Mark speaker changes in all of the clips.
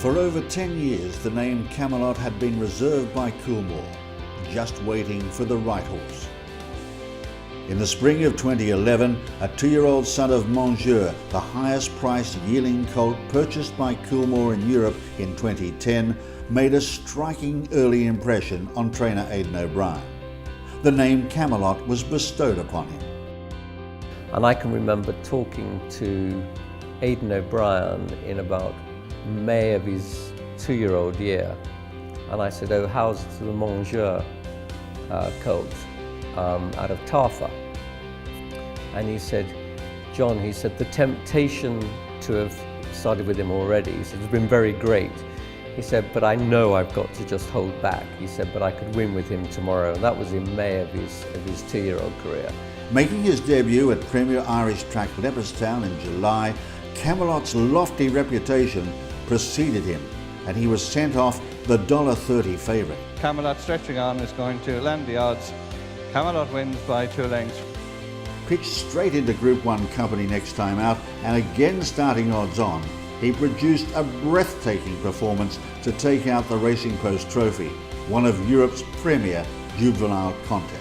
Speaker 1: For over 10 years, the name Camelot had been reserved by Coolmore, just waiting for the right horse. In the spring of 2011, a 2-year-old son of Monsieur, the highest priced yearling colt purchased by Coolmore in Europe in 2010, made a striking early impression on trainer Aidan O'Brien. The name Camelot was bestowed upon him.
Speaker 2: And I can remember talking to Aidan O'Brien in about May of his 2-year-old year, and I said, "Oh, how's the Monsieur colt out of Tarfa?" And he said, "John," he said, "the temptation to have started with him already," he said, "has been very great." He said, "But I know I've got to just hold back." He said, "But I could win with him tomorrow." And that was in May of his 2-year-old career.
Speaker 1: Making his debut at Premier Irish Track Leopardstown in July, Camelot's lofty reputation preceded him, and he was sent off the $1.30 favourite.
Speaker 3: Camelot stretching on is going to land the odds. Camelot wins by 2 lengths.
Speaker 1: Pitched straight into Group 1 company next time out, and again starting odds on, he produced a breathtaking performance to take out the Racing Post Trophy, one of Europe's premier juvenile contests.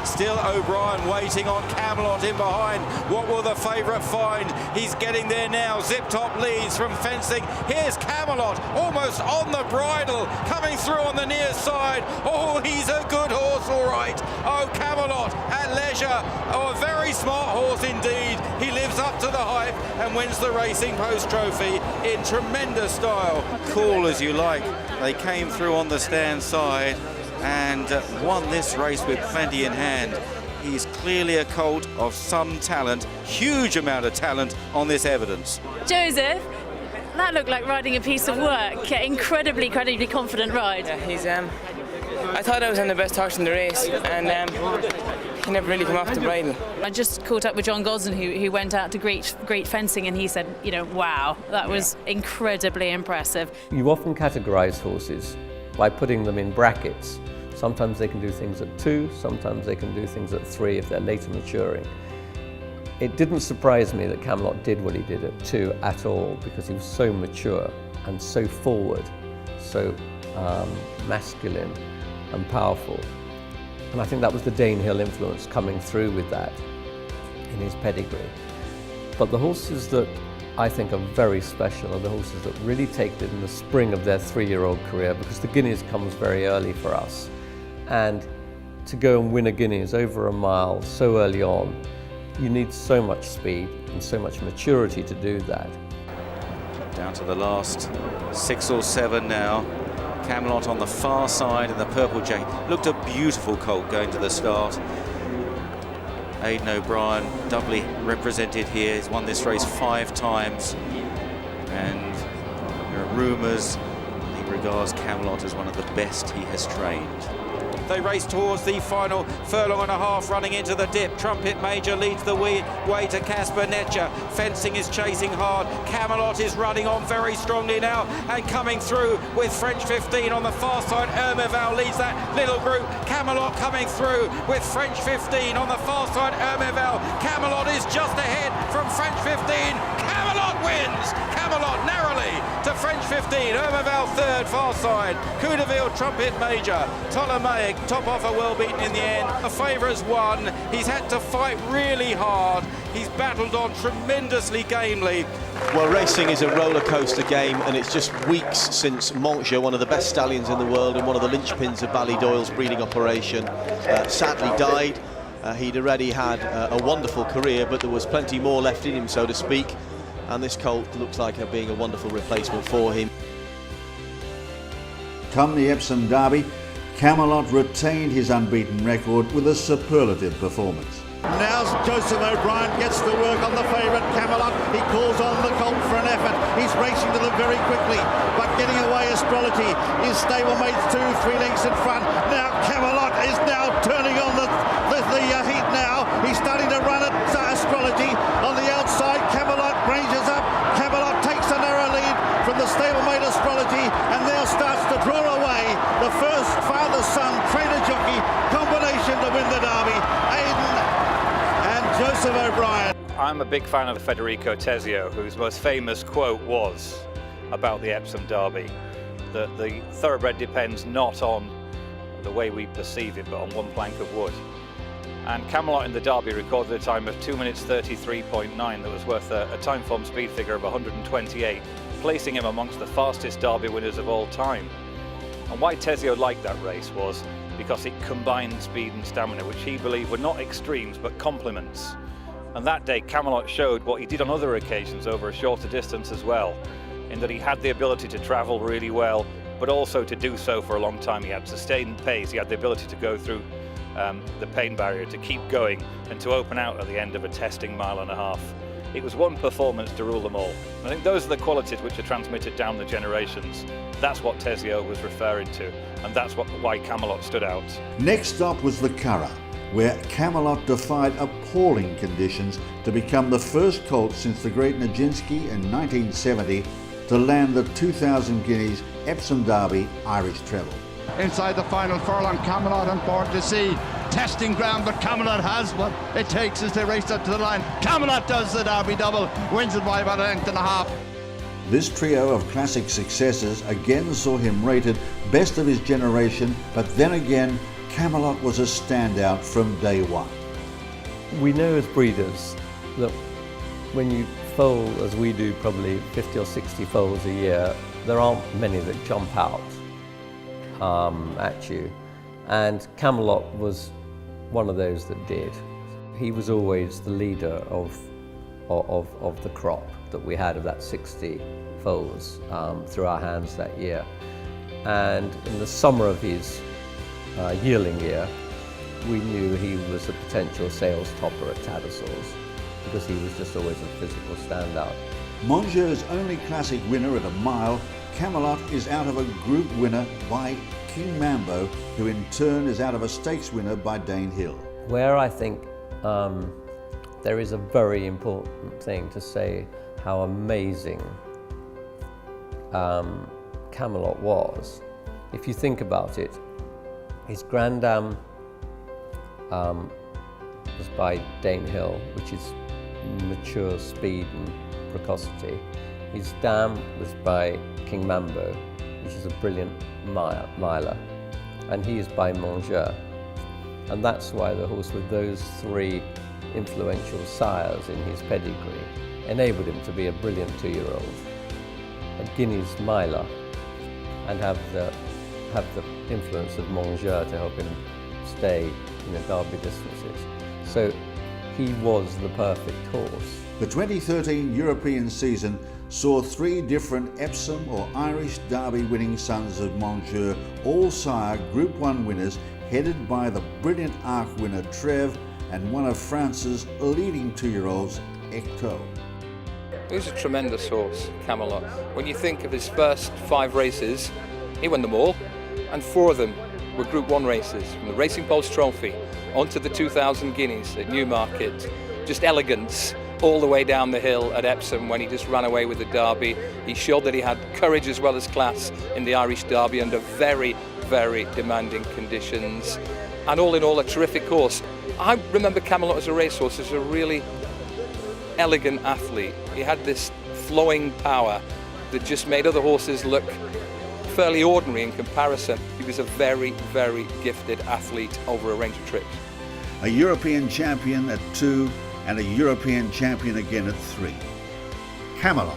Speaker 4: Still O'Brien waiting on Camelot in behind. What will the favourite find? He's getting there now. Zip Top leads from fencing. Here's Camelot almost on the bridle, coming through on the near side. Oh, he's a good horse, all right. Oh, Camelot at leisure. Oh, a very smart horse indeed. He lives up to the hype and wins the Racing Post Trophy in tremendous style. Cool as you like. They came through on the stand side and won this race with plenty in hand. He's clearly a colt of some talent, huge amount of talent on this evidence.
Speaker 5: Joseph, that looked like riding a piece of work. Incredibly confident ride.
Speaker 6: Yeah, he's I thought I was on the best horse in the race, and he never really came off the bridle.
Speaker 5: I just caught up with John Gosden, who went out to great fencing, and he said, wow, that was incredibly impressive.
Speaker 2: You often categorise horses by putting them in brackets. Sometimes they can do things at 2, sometimes they can do things at 3 if they're later maturing. It didn't surprise me that Camelot did what he did at 2 at all, because he was so mature and so forward, so masculine and powerful. And I think that was the Danehill influence coming through with that in his pedigree. But the horses that I think are very special are the horses that really take it in the spring of their 3-year-old career, because the Guineas comes very early for us. And to go and win a Guineas over a mile so early on, you need so much speed and so much maturity to do that.
Speaker 4: Down to the last 6 or 7 now. Camelot on the far side in the purple jacket. Looked a beautiful colt going to the start. Aidan O'Brien, doubly represented here. He's won this race 5 times. And there are rumours he regards Camelot as one of the best he has trained. They race towards the final furlong and a half, running into the dip. Trumpet Major leads the way to Casper Netcher. Fencing is chasing hard. Camelot is running on very strongly now and coming through with French 15 on the far side. Hermeval leads that little group. Camelot coming through with French 15 on the far side. Hermeval. Camelot is just ahead from French 15. Camelot wins. Camelot narrowly to French 15. Hermeval third, far side. Coup de Ville, Trumpet Major. Ptolemaic, top offer, well beaten in the end. The favourite's won. He's had to fight really hard. He's battled on tremendously gamely.
Speaker 7: Well, racing is a roller coaster game, and it's just weeks since Monsieur, one of the best stallions in the world and one of the linchpins of Ballydoyle's breeding operation, sadly died. He'd already had a wonderful career, but there was plenty more left in him, so to speak. And this colt looks like being a wonderful replacement for him.
Speaker 1: Come the Epsom Derby, Camelot retained his unbeaten record with a superlative performance.
Speaker 8: Now Joseph O'Brien gets to work on the favourite Camelot. He calls on the colt for an effort. He's racing to them very quickly, but getting away Astrology. His stablemates 2-3 lengths in front. Now Camelot is now turning on the heat now. He's starting to run at Astrology. On the outside, Camelot ranges up. Camelot takes a narrow lead from the stablemate Astrology and now starts to draw away the first father-son trainer jockey combination to win the Derby. Aidan and Joseph O'Brien.
Speaker 9: I'm a big fan of Federico Tesio, whose most famous quote was, about the Epsom Derby. The thoroughbred depends not on the way we perceive it, but on one plank of wood. And Camelot in the Derby recorded a time of 2 minutes 33.9 that was worth a time form speed figure of 128, placing him amongst the fastest Derby winners of all time. And why Tezio liked that race was because it combined speed and stamina, which he believed were not extremes but complements. And that day Camelot showed what he did on other occasions over a shorter distance as well, in that he had the ability to travel really well, but also to do so for a long time. He had sustained pace, he had the ability to go through the pain barrier, to keep going and to open out at the end of a testing mile and a half. It was one performance to rule them all. I think those are the qualities which are transmitted down the generations. That's what Tezio was referring to, and that's why Camelot stood out.
Speaker 1: Next up was the Curragh, where Camelot defied appalling conditions to become the first colt since the Great Nijinsky in 1970 to land the 2,000 guineas Epsom Derby Irish treble.
Speaker 8: Inside the final furlong, Camelot on board to see. Testing ground, but Camelot has what it takes as they race up to the line. Camelot does the Derby double, wins it by about a length and a half.
Speaker 1: This trio of classic successes again saw him rated best of his generation, but then again, Camelot was a standout from day one.
Speaker 2: We know as breeders that when you foal, as we do, probably 50 or 60 foals a year, there aren't many that jump out at you. And Camelot was one of those that did. He was always the leader of the crop that we had, of that 60 foals through our hands that year. And in the summer of his yearling year, we knew he was a potential sales topper at Tattersalls because he was just always a physical standout.
Speaker 1: Mongeur's only classic winner at a mile, Camelot is out of a group winner by King Mambo, who in turn is out of a stakes winner by Dane Hill.
Speaker 2: Where I think there is a very important thing to say how amazing Camelot was. If you think about it, his Grand Dam was by Dane Hill, which is mature speed and precocity. His dam was by King Mambo, which is a brilliant miler, and he is by Mongeur. And that's why the horse with those three influential sires in his pedigree enabled him to be a brilliant 2-year-old, a Guineas miler, and have the influence of Mongeur to help him stay in the Derby distances. So he was the perfect horse.
Speaker 1: The 2013 European season saw 3 different Epsom or Irish Derby winning sons of Mongeur, all sire Group 1 winners, headed by the brilliant Arc winner Trev and one of France's leading 2-year-olds, Ecto.
Speaker 10: He was a tremendous horse, Camelot. When you think of his first 5 races, he won them all, and 4 of them were Group 1 races, from the Racing Pulse Trophy onto the 2,000 guineas at Newmarket. Just elegance all the way down the hill at Epsom when he just ran away with the Derby. He showed that he had courage as well as class in the Irish Derby under very, very demanding conditions. And all in all, a terrific horse. I remember Camelot as a racehorse as a really elegant athlete. He had this flowing power that just made other horses look fairly ordinary in comparison. He was a very, very gifted athlete over a range of trips.
Speaker 1: A European champion at 2 and a European champion again at 3. Camelot,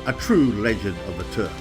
Speaker 1: a true legend of the turf.